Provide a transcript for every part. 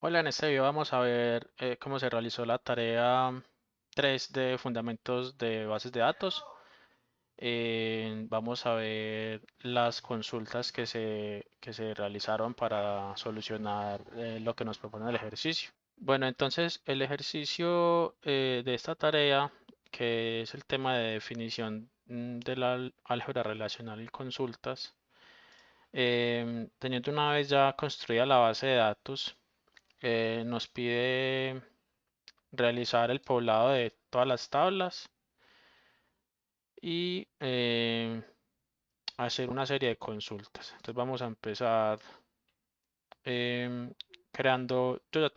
Hola, en este video vamos a ver cómo se realizó la tarea 3 de fundamentos de bases de datos. Vamos a ver las consultas que se realizaron para solucionar lo que nos propone el ejercicio. Bueno, entonces el ejercicio de esta tarea, que es el tema de definición de la álgebra relacional y consultas, teniendo una vez ya construida la base de datos, nos pide realizar el poblado de todas las tablas y hacer una serie de consultas. Entonces vamos a empezar em, creando, yo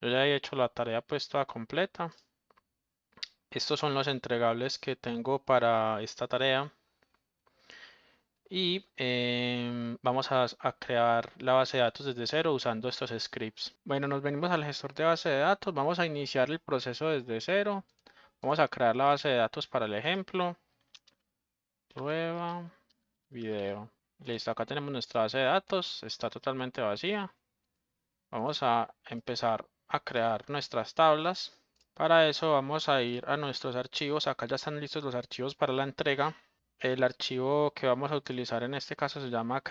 ya he hecho la tarea pues toda completa. Estos son los entregables que tengo para esta tarea y vamos a crear la base de datos desde cero usando estos scripts. Bueno, nos venimos al gestor de base de datos, vamos a iniciar el proceso desde cero. Vamos a crear la base de datos para el ejemplo. Prueba, video. Listo, acá tenemos nuestra base de datos. Está totalmente vacía. Vamos a empezar a crear nuestras tablas. Para eso vamos a ir a nuestros archivos. Acá ya están listos los archivos para la entrega. El archivo que vamos a utilizar en este caso se llama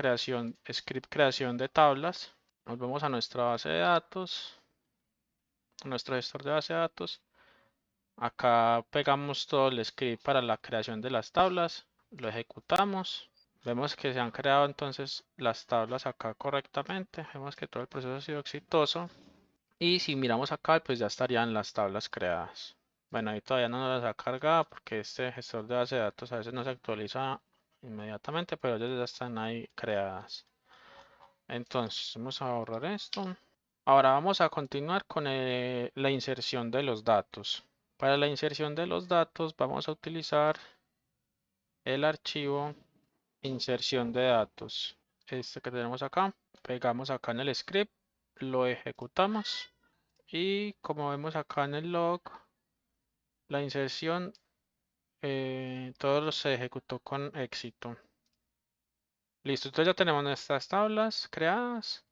script creación de tablas. Nos vamos a nuestra base de datos, a nuestro gestor de base de datos. Acá pegamos todo el script para la creación de las tablas, lo ejecutamos. Vemos que se han creado entonces las tablas acá correctamente. Vemos que todo el proceso ha sido exitoso. Y si miramos acá, pues ya estarían las tablas creadas. Bueno, ahí todavía no nos las ha cargado porque este gestor de base de datos a veces no se actualiza inmediatamente, pero ellas ya están ahí creadas. Entonces, vamos a borrar esto. Ahora vamos a continuar con la inserción de los datos. Para la inserción de los datos vamos a utilizar el archivo inserción de datos. Este que tenemos acá. Pegamos acá en el script, lo ejecutamos y como vemos acá en el log, la inserción, todo se ejecutó con éxito. Listo, entonces ya tenemos nuestras tablas creadas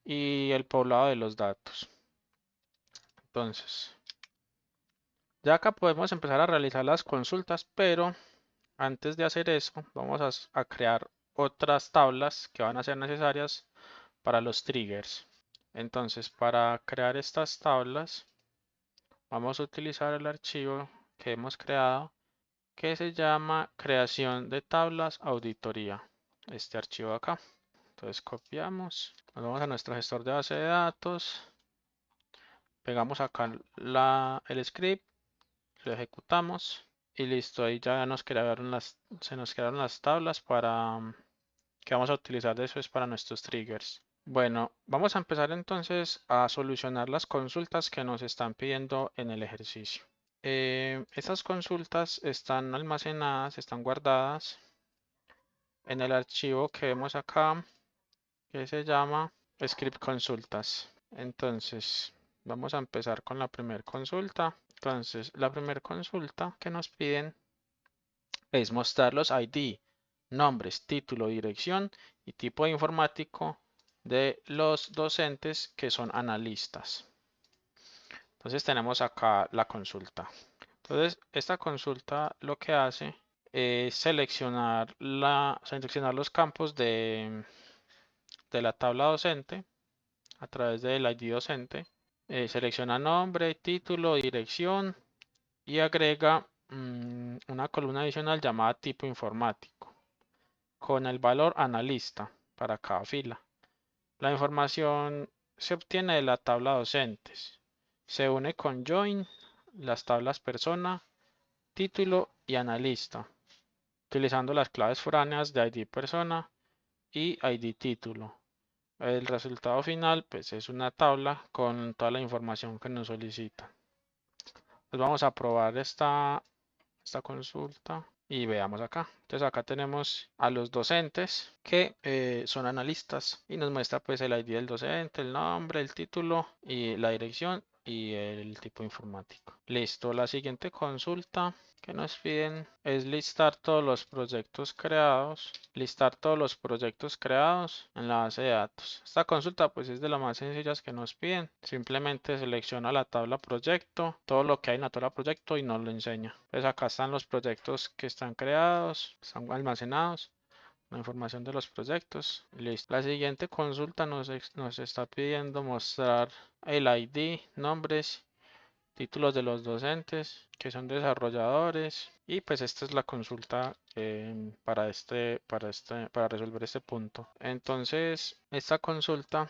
y el poblado de los datos. Entonces, ya acá podemos empezar a realizar las consultas, pero antes de hacer eso, vamos a crear otras tablas que van a ser necesarias para los triggers. Entonces, para crear estas tablas, vamos a utilizar el archivo que hemos creado, que se llama creación de tablas auditoría. Este archivo acá. Entonces, copiamos, nos vamos a nuestro gestor de base de datos, pegamos acá el script, lo ejecutamos. Y listo, ahí ya se nos crearon las tablas que vamos a utilizar después para nuestros triggers. Bueno, vamos a empezar entonces a solucionar las consultas que nos están pidiendo en el ejercicio. Estas consultas están almacenadas, están guardadas en el archivo que vemos acá, que se llama script consultas. Entonces, vamos a empezar con la primera consulta. Entonces, la primera consulta que nos piden es mostrar los ID, nombres, título, dirección y tipo de informático de los docentes que son analistas. Entonces tenemos acá la consulta. Entonces esta consulta lo que hace es seleccionar los campos de la tabla docente a través del ID docente. Selecciona nombre, título, dirección y agrega una columna adicional llamada tipo informático con el valor analista para cada fila. La información se obtiene de la tabla docentes. Se une con join las tablas persona, título y analista, utilizando las claves foráneas de ID persona y ID título. El resultado final pues es una tabla con toda la información que nos solicita. Pues vamos a probar esta consulta y veamos acá. Entonces acá tenemos a los docentes que son analistas y nos muestra pues el ID del docente, el nombre, el título y la dirección y el tipo informático. Listo, la siguiente consulta que nos piden es listar todos los proyectos creados, en la base de datos. Esta consulta pues es de las más sencillas que nos piden. Simplemente selecciona la tabla proyecto, todo lo que hay en la tabla proyecto y nos lo enseña. Pues acá están los proyectos que están creados, están almacenados, la información de los proyectos. Listo. La siguiente consulta nos está pidiendo mostrar el ID, nombres, títulos de los docentes que son desarrolladores, y pues esta es la consulta para resolver este punto. Entonces, esta consulta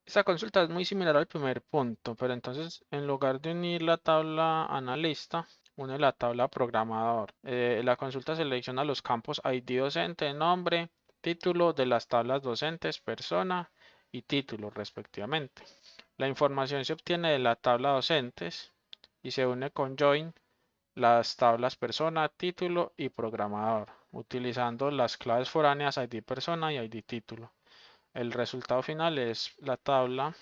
es muy similar al primer punto, pero entonces en lugar de unir la tabla analista, une la tabla programador. La consulta selecciona los campos ID docente, nombre, título de las tablas docentes, persona y título respectivamente. La información se obtiene de la tabla docentes y se une con join las tablas persona, título y programador, utilizando las claves foráneas ID persona y ID título. El resultado final es la tabla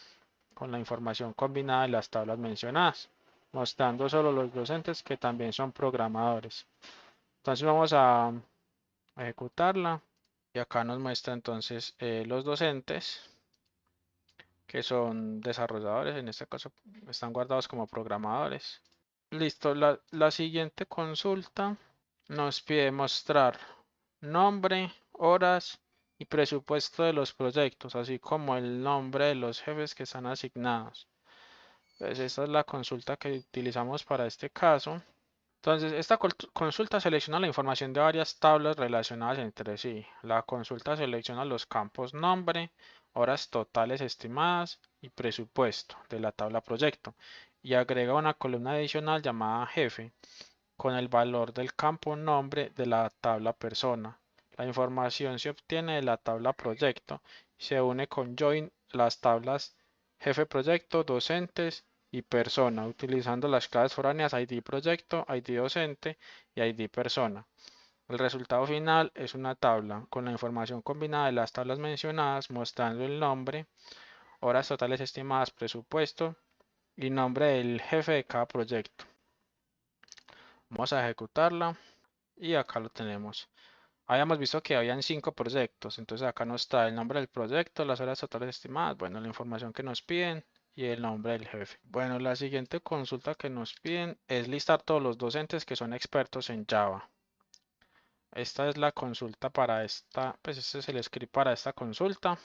con la información combinada de las tablas mencionadas, mostrando solo los docentes que también son programadores. Entonces vamos a ejecutarla y acá nos muestra entonces los docentes que son desarrolladores, en este caso están guardados como programadores. Listo, la siguiente consulta nos pide mostrar nombre, horas y presupuesto de los proyectos, así como el nombre de los jefes que están asignados. Pues esta es la consulta que utilizamos para este caso. Entonces, esta consulta selecciona la información de varias tablas relacionadas entre sí. La consulta selecciona los campos nombre, horas totales estimadas y presupuesto de la tabla proyecto y agrega una columna adicional llamada jefe con el valor del campo nombre de la tabla persona. La información se obtiene de la tabla proyecto y se une con join las tablas jefe proyecto, docentes y persona, utilizando las claves foráneas ID proyecto, ID docente y ID persona. El resultado final es una tabla con la información combinada de las tablas mencionadas, mostrando el nombre, horas totales estimadas, presupuesto y nombre del jefe de cada proyecto. Vamos a ejecutarla y acá lo tenemos. Habíamos visto que habían 5 proyectos, entonces acá nos está el nombre del proyecto, las horas totales estimadas, bueno, la información que nos piden y el nombre del jefe. Bueno, la siguiente consulta que nos piden es listar todos los docentes que son expertos en Java. Esta es la consulta para pues este es el script para esta consulta.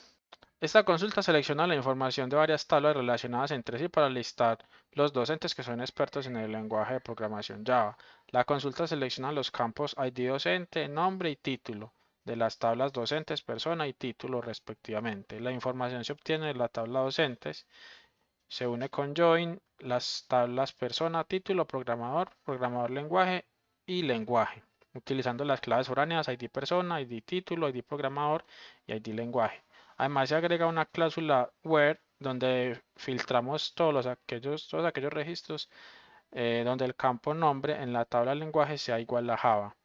Esta consulta selecciona la información de varias tablas relacionadas entre sí para listar los docentes que son expertos en el lenguaje de programación Java. La consulta selecciona los campos ID docente, nombre y título de las tablas docentes, persona y título respectivamente. La información se obtiene de la tabla docentes, se une con join las tablas persona, título, programador, programador lenguaje y lenguaje, utilizando las claves foráneas ID persona, ID título, ID programador y ID lenguaje. Además se agrega una cláusula where donde filtramos todos aquellos registros donde el campo nombre en la tabla lenguaje sea igual a Java.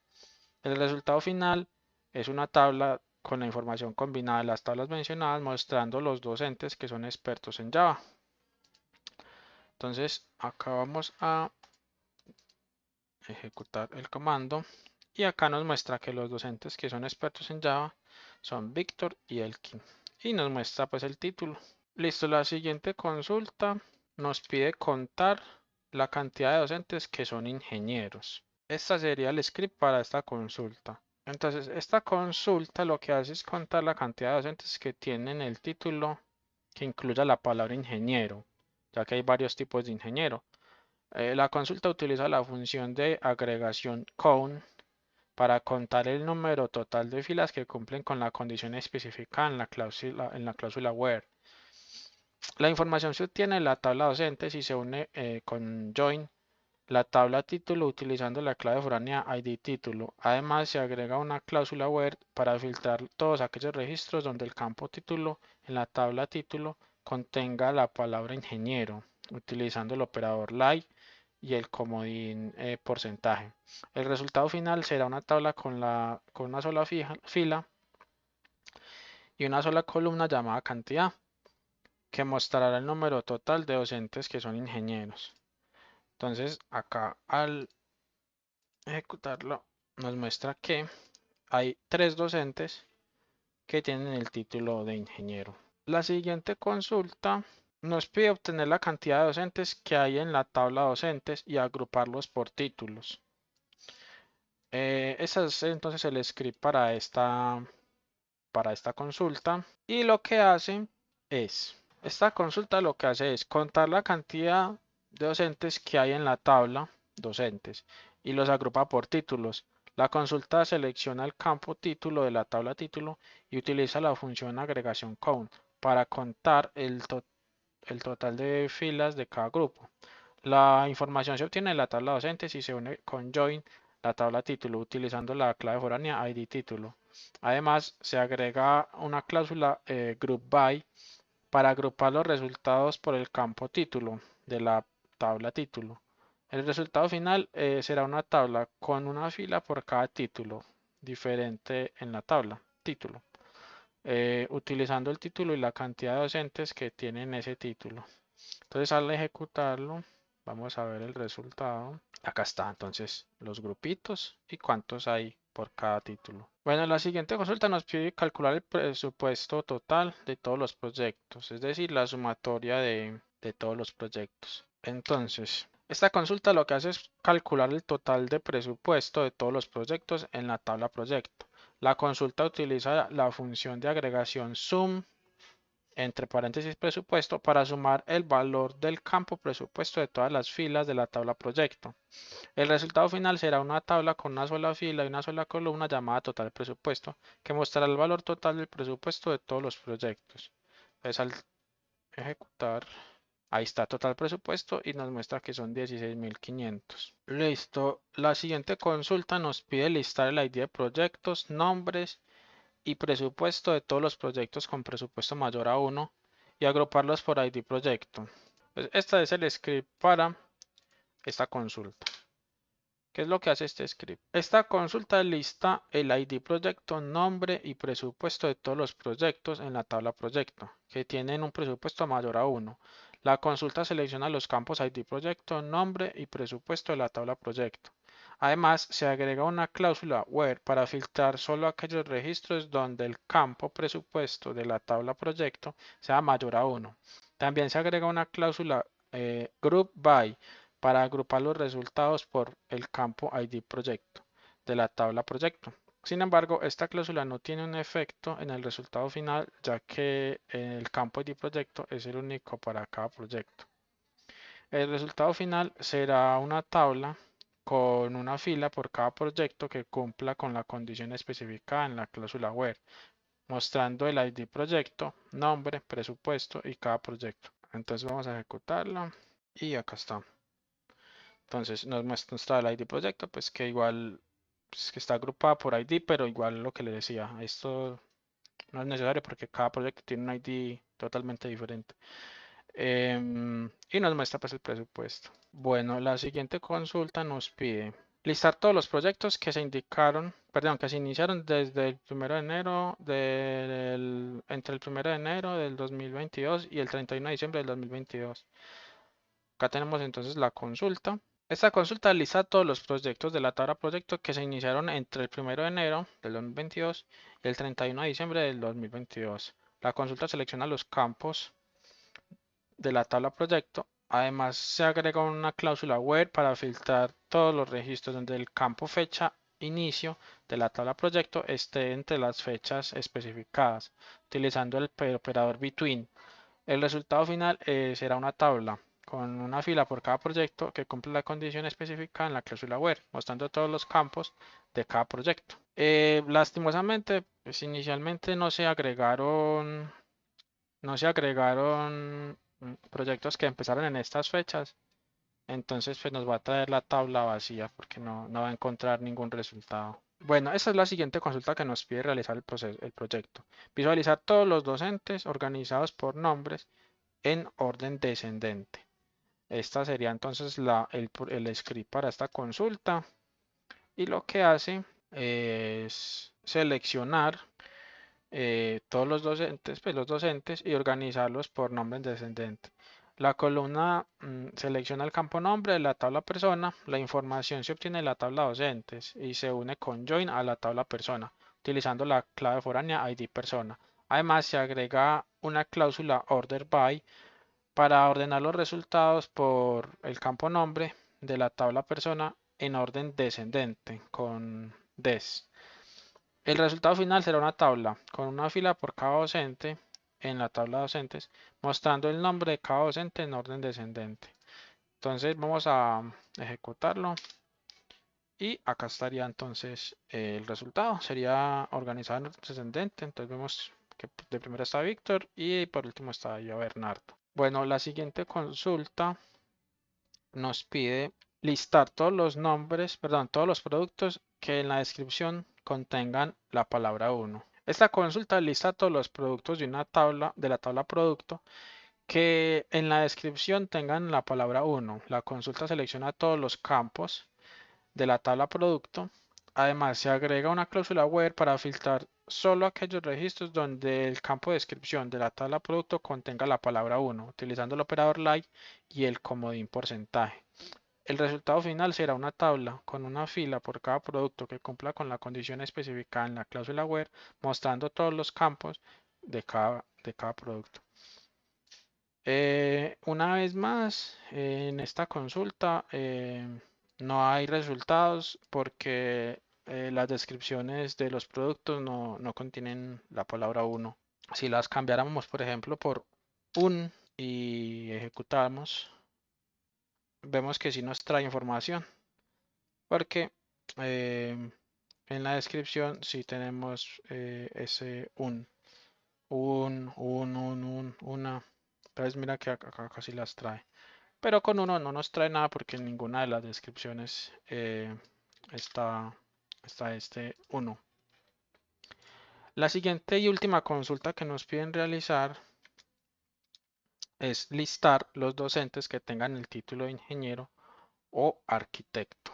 El resultado final es una tabla con la información combinada de las tablas mencionadas mostrando los docentes que son expertos en Java. Entonces acá vamos a ejecutar el comando y acá nos muestra que los docentes que son expertos en Java son Víctor y Elkin y nos muestra pues el título. Listo, la siguiente consulta nos pide contar la cantidad de docentes que son ingenieros. Esta sería el script para esta consulta. Entonces, esta consulta lo que hace es contar la cantidad de docentes que tienen el título que incluya la palabra ingeniero, ya que hay varios tipos de ingeniero. La consulta utiliza la función de agregación count para contar el número total de filas que cumplen con la condición especificada en la cláusula where. La información se obtiene en la tabla docente si se une con join la tabla título utilizando la clave foránea ID título. Además, se agrega una cláusula where para filtrar todos aquellos registros donde el campo título en la tabla título contenga la palabra ingeniero, utilizando el operador like y el comodín porcentaje. El resultado final será una tabla con una sola fila y una sola columna llamada cantidad, que mostrará el número total de docentes que son ingenieros. Entonces acá al ejecutarlo nos muestra que hay 3 docentes que tienen el título de ingeniero. La siguiente consulta nos pide obtener la cantidad de docentes que hay en la tabla docentes y agruparlos por títulos. Ese es entonces el script para esta consulta. Y lo que hace es, esta consulta lo que hace es contar la cantidad de docentes que hay en la tabla docentes y los agrupa por títulos. La consulta selecciona el campo título de la tabla título y utiliza la función agregación count para contar el total de filas de cada grupo. La información se obtiene en la tabla docentes y se une con join la tabla título utilizando la clave foránea ID título. Además, se agrega una cláusula group by para agrupar los resultados por el campo título de la tabla título. El resultado final será una tabla con una fila por cada título diferente en la tabla título, utilizando el título y la cantidad de docentes que tienen ese título. Entonces al ejecutarlo, vamos a ver el resultado. Acá está entonces los grupitos y cuántos hay por cada título. Bueno, la siguiente consulta nos pide calcular el presupuesto total de todos los proyectos, es decir, la sumatoria de todos los proyectos. Entonces, esta consulta lo que hace es calcular el total de presupuesto de todos los proyectos en la tabla proyecto. La consulta utiliza la función de agregación sum entre paréntesis presupuesto para sumar el valor del campo presupuesto de todas las filas de la tabla proyecto. El resultado final será una tabla con una sola fila y una sola columna llamada total presupuesto, que mostrará el valor total del presupuesto de todos los proyectos. Entonces al ejecutar, ahí está total presupuesto y nos muestra que son 16.500. Listo. La siguiente consulta nos pide listar el ID de proyectos, nombres y presupuesto de todos los proyectos con presupuesto mayor a 1 y agruparlos por ID proyecto. Pues este es el script para esta consulta. ¿Qué es lo que hace este script? Esta consulta lista el ID proyecto, nombre y presupuesto de todos los proyectos en la tabla proyecto que tienen un presupuesto mayor a 1. La consulta selecciona los campos ID proyecto, nombre y presupuesto de la tabla proyecto. Además, se agrega una cláusula where para filtrar solo aquellos registros donde el campo presupuesto de la tabla proyecto sea mayor a 1. También se agrega una cláusula group by para agrupar los resultados por el campo ID proyecto de la tabla proyecto. Sin embargo, esta cláusula no tiene un efecto en el resultado final, ya que el campo ID proyecto es el único para cada proyecto. El resultado final será una tabla con una fila por cada proyecto que cumpla con la condición especificada en la cláusula where, mostrando el ID proyecto, nombre, presupuesto y cada proyecto. Entonces vamos a ejecutarlo y acá está. Entonces nos muestra el ID proyecto, pues que igual pues, que está agrupada por ID, pero igual lo que le decía, esto no es necesario porque cada proyecto tiene un ID totalmente diferente. Y nos muestra pues el presupuesto. Bueno, la siguiente consulta nos pide listar todos los proyectos que se indicaron, perdón, que se iniciaron desde el 1 de enero entre el 1 de enero del 2022 y el 31 de diciembre del 2022. Acá tenemos entonces la consulta. Esta consulta lista todos los proyectos de la tabla proyecto que se iniciaron entre el 1 de enero del 2022 y el 31 de diciembre del 2022. La consulta selecciona los campos de la tabla proyecto. Además, se agrega una cláusula where para filtrar todos los registros donde el campo fecha inicio de la tabla proyecto esté entre las fechas especificadas, utilizando el operador between. El resultado final será una tabla con una fila por cada proyecto que cumple la condición específica en la cláusula where, mostrando todos los campos de cada proyecto. Lastimosamente, pues inicialmente no se agregaron proyectos que empezaron en estas fechas, entonces pues nos va a traer la tabla vacía porque no va a encontrar ningún resultado. Bueno, esta es la siguiente consulta que nos pide realizar el proyecto. Visualizar todos los docentes organizados por nombres en orden descendente. Esta sería entonces el script para esta consulta y lo que hace es seleccionar todos los docentes, pues los docentes, y organizarlos por nombre descendente. La columna selecciona el campo nombre de la tabla persona, la información se obtiene de la tabla docentes y se une con join a la tabla persona, utilizando la clave foránea ID persona. Además, se agrega una cláusula order by para ordenar los resultados por el campo nombre de la tabla persona en orden descendente con des. El resultado final será una tabla con una fila por cada docente en la tabla docentes, mostrando el nombre de cada docente en orden descendente. Entonces vamos a ejecutarlo y acá estaría entonces el resultado. Sería organizado en descendente. Entonces vemos que de primero está Víctor y por último está yo, Bernardo. Bueno, la siguiente consulta nos pide listar todos los nombres, perdón, todos los productos que en la descripción contengan la palabra 1. Esta consulta lista todos los productos de una tabla, de la tabla producto, que en la descripción tengan la palabra 1. La consulta selecciona todos los campos de la tabla producto. Además, se agrega una cláusula where para filtrar solo aquellos registros donde el campo de descripción de la tabla producto contenga la palabra 1, utilizando el operador like y el comodín porcentaje. El resultado final será una tabla con una fila por cada producto que cumpla con la condición especificada en la cláusula where, mostrando todos los campos de cada producto. Una vez más, en esta consulta no hay resultados porque las descripciones de los productos no contienen la palabra 1. Si las cambiáramos, por ejemplo, por un y ejecutamos, vemos que sí nos trae información porque en la descripción sí tenemos ese una. Entonces mira que acá casi las trae. Pero con uno no nos trae nada porque en ninguna de las descripciones está este 1. La siguiente y última consulta que nos piden realizar es listar los docentes que tengan el título de ingeniero o arquitecto.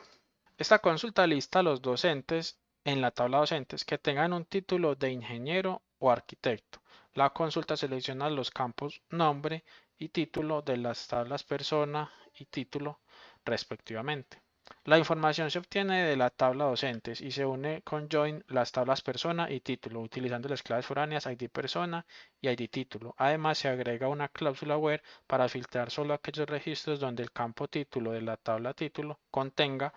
Esta consulta lista los docentes en la tabla docentes que tengan un título de ingeniero o arquitecto. La consulta selecciona los campos nombre y título de las tablas persona y título respectivamente. La información se obtiene de la tabla docentes y se une con join las tablas persona y título utilizando las claves foráneas ID persona y ID título. Además se agrega una cláusula where para filtrar solo aquellos registros donde el campo título de la tabla título contenga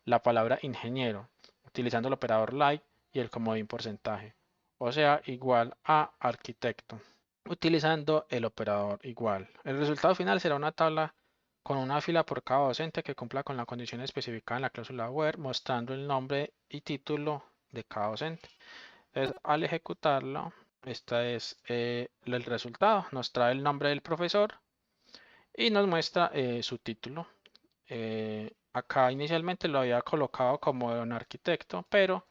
la palabra ingeniero, utilizando el operador like y el comodín porcentaje, o sea, igual a arquitecto, utilizando el operador igual. El resultado final será una tabla con una fila por cada docente que cumpla con la condición especificada en la cláusula where, mostrando el nombre y título de cada docente. Entonces, al ejecutarlo, este es el resultado. Nos trae el nombre del profesor y nos muestra su título. Acá inicialmente lo había colocado como un arquitecto, pero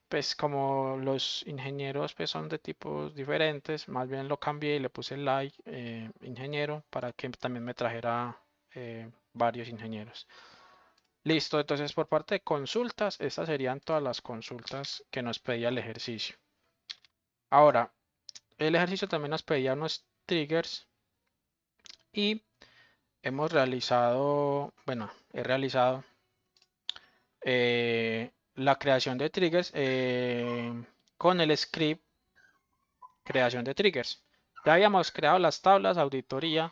pues como los ingenieros pues son de tipos diferentes, más bien lo cambié y le puse like ingeniero para que también me trajera varios ingenieros. Listo, entonces por parte de consultas, estas serían todas las consultas que nos pedía el ejercicio. Ahora, el ejercicio también nos pedía unos triggers y hemos realizado, bueno, he realizado la creación de triggers con el script creación de triggers. Ya habíamos creado las tablas auditoría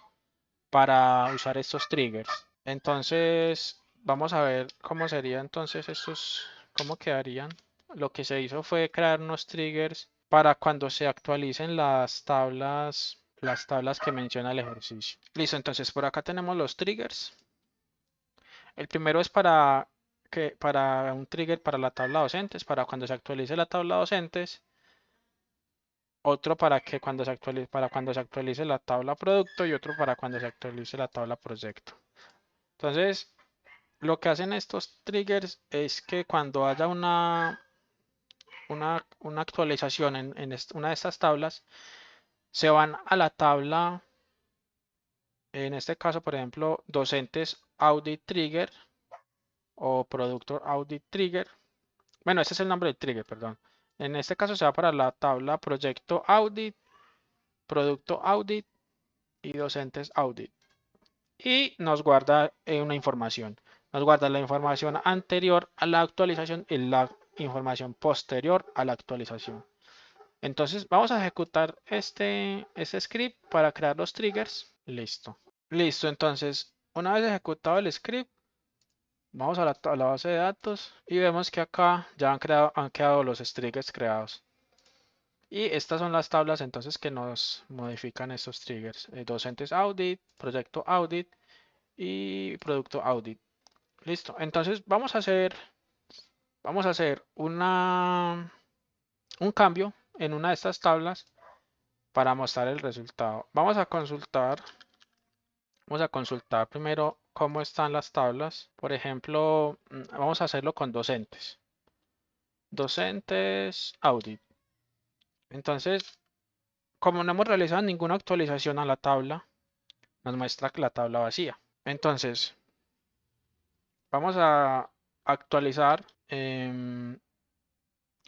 para usar estos triggers. Entonces, vamos a ver cómo sería entonces estos, cómo quedarían. Lo que se hizo fue crear unos triggers para cuando se actualicen las tablas que menciona el ejercicio. Listo, entonces por acá tenemos los triggers. El primero es para un trigger para la tabla docentes, para cuando se actualice la tabla docentes. Otro para que cuando se actualice la tabla producto y otro para cuando se actualice la tabla proyecto. Entonces, lo que hacen estos triggers es que cuando haya una actualización en una de estas tablas, se van a la tabla, en este caso, por ejemplo, docentes audit trigger o productor audit trigger. Bueno, ese es el nombre del trigger, perdón. En este caso se va para la tabla proyecto audit, producto audit y docentes audit. Y nos guarda una información. Nos guarda la información anterior a la actualización y la información posterior a la actualización. Entonces vamos a ejecutar este script para crear los triggers. Listo. Listo, entonces una vez ejecutado el script, vamos a la base de datos y vemos que acá ya han quedado los triggers creados. Y estas son las tablas entonces que nos modifican estos triggers. Docentes audit, proyecto audit y producto audit. Listo. Entonces vamos a hacer un cambio en una de estas tablas para mostrar el resultado. Vamos a consultar primero cómo están las tablas. Por ejemplo, vamos a hacerlo con docentes. Docentes audit. Entonces, como no hemos realizado ninguna actualización a la tabla, nos muestra la tabla vacía. Entonces, vamos a actualizar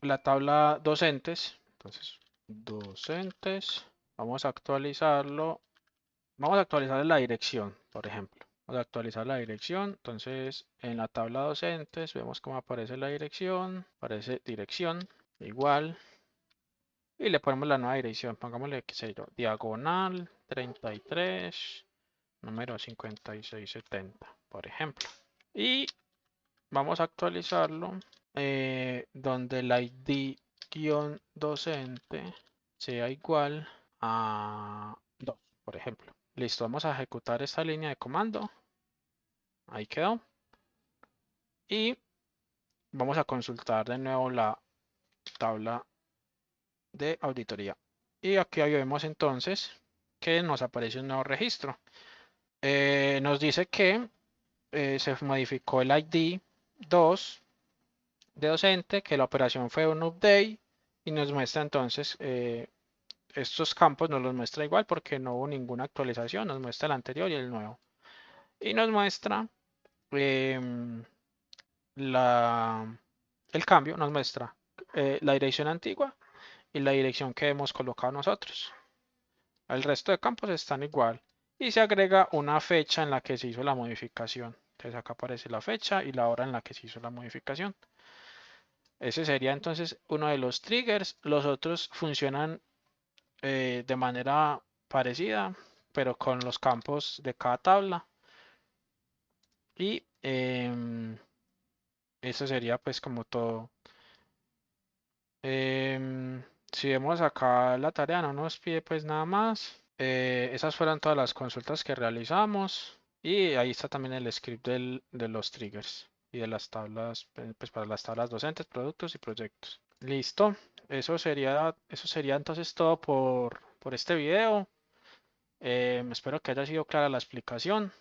la tabla docentes. Entonces, docentes. Vamos a actualizarlo. Vamos a actualizar la dirección, por ejemplo. Vamos a actualizar la dirección. Entonces, en la tabla docentes vemos cómo aparece la dirección. Aparece dirección igual. Y le ponemos la nueva dirección. Pongámosle que sea diagonal 33, número 5670, por ejemplo. Y vamos a actualizarlo donde el ID-docente sea igual a 2, por ejemplo. Listo, vamos a ejecutar esta línea de comando. Ahí quedó. Y vamos a consultar de nuevo la tabla de auditoría. Y aquí vemos entonces que nos aparece un nuevo registro. Nos dice que se modificó el ID 2 de docente, que la operación fue un update y nos muestra entonces estos campos, nos los muestra igual porque no hubo ninguna actualización, nos muestra el anterior y el nuevo. Y nos muestra em, el cambio, nos muestra la dirección antigua y la dirección que hemos colocado nosotros. El resto de campos están igual. Y se agrega una fecha en la que se hizo la modificación. Entonces acá aparece la fecha y la hora en la que se hizo la modificación. Ese sería entonces uno de los triggers. Los otros funcionan de manera parecida, pero con los campos de cada tabla. Y eso sería pues como todo. Si vemos acá la tarea no nos pide pues nada más. Esas fueron todas las consultas que realizamos. Y ahí está también el script de los triggers y de las tablas, pues para las tablas docentes, productos y proyectos. Listo. Eso sería entonces todo por este video. Espero que haya sido clara la explicación.